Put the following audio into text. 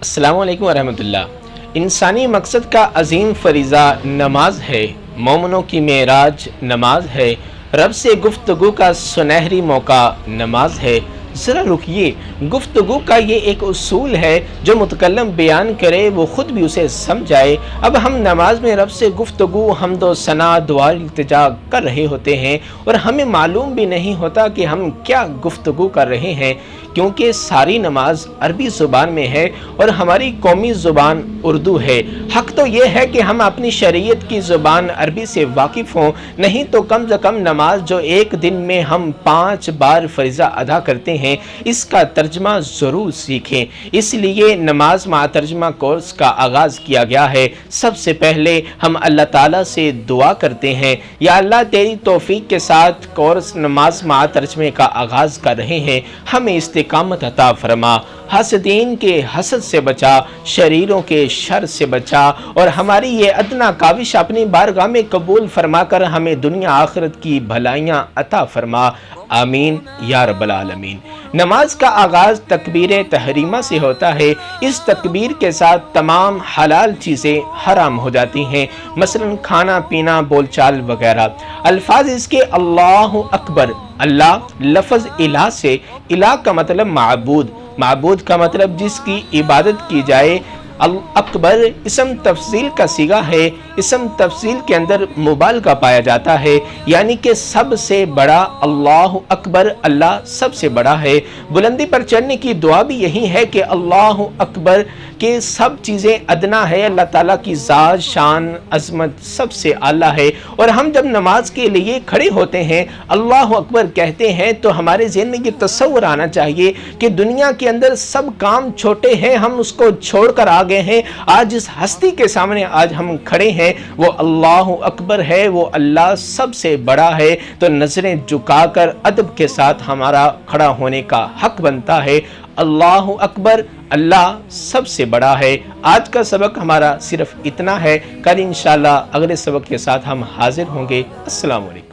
السلام علیکم ورحمۃ اللہ۔ انسانی مقصد کا عظیم فریضہ نماز ہے، مومنوں کی معراج نماز ہے، رب سے گفتگو کا سنہری موقع نماز ہے۔ ذرا رکیے، گفتگو کا یہ ایک اصول ہے، جو متکلم بیان کرے وہ خود بھی اسے سمجھائے۔ اب ہم نماز میں رب سے گفتگو، حمد و ثنا، دعا التجا کر رہے ہوتے ہیں اور ہمیں معلوم بھی نہیں ہوتا کہ ہم کیا گفتگو کر رہے ہیں، کیونکہ ساری نماز عربی زبان میں ہے اور ہماری قومی زبان اردو ہے۔ حق تو یہ ہے کہ ہم اپنی شریعت کی زبان عربی سے واقف ہوں، نہیں تو کم از کم نماز جو ایک دن میں ہم 5 بار فریضہ ادا کرتے ہیں، اس کا ترجمہ ضرور سیکھیں۔ اس لیے نماز مع ترجمہ کورس کا آغاز کیا گیا ہے۔ سب سے پہلے ہم اللہ تعالیٰ سے دعا کرتے ہیں، یا اللہ تیری توفیق کے ساتھ کورس نماز مع ترجمے کا آغاز کر رہے ہیں، ہمیں استقامت عطا فرما، حاسدین کے حسد سے بچا، شریروں کے شر سے بچا، اور ہماری یہ ادنا کاوش اپنی بارگاہ میں قبول فرما کر ہمیں دنیا آخرت کی بھلائیاں عطا فرما، آمین یا رب العالمین۔ نماز کا آغاز تکبیر تحریمہ سے ہوتا ہے۔ اس تکبیر کے ساتھ تمام حلال چیزیں حرام ہو جاتی ہیں، مثلا کھانا پینا، بول چال وغیرہ۔ الفاظ اس کے اللہ اکبر، اللہ لفظ الہ سے، الہ کا مطلب معبود، معبود کا مطلب جس کی عبادت کی جائے۔ اکبر اسم تفضیل کا صیغہ ہے، اسم تفضیل کے اندر مبالغہ پایا جاتا ہے، یعنی کہ سب سے بڑا، اللہ اکبر، اللہ سب سے بڑا ہے۔ بلندی پر چڑھنے کی دعا بھی یہی ہے کہ اللہ اکبر، کہ سب چیزیں ادنا ہے، اللہ تعالیٰ کی ذات، شان، عظمت سب سے اعلیٰ ہے۔ اور ہم جب نماز کے لیے کھڑے ہوتے ہیں، اللہ اکبر کہتے ہیں، تو ہمارے ذہن میں یہ تصور آنا چاہیے کہ دنیا کے اندر سب کام چھوٹے ہیں، ہم اس کو چھوڑ کر آ گئے ہیں، آج اس ہستی کے سامنے آج ہم کھڑے ہیں، وہ اللہ اکبر ہے، وہ اللہ سب سے بڑا ہے، تو نظریں جھکا کر ادب کے ساتھ ہمارا کھڑا ہونے کا حق بنتا ہے۔ اللہ اکبر، اللہ سب سے بڑا ہے۔ آج کا سبق ہمارا صرف اتنا ہے، کل انشاءاللہ اگلے سبق کے ساتھ ہم حاضر ہوں گے۔ السلام علیکم۔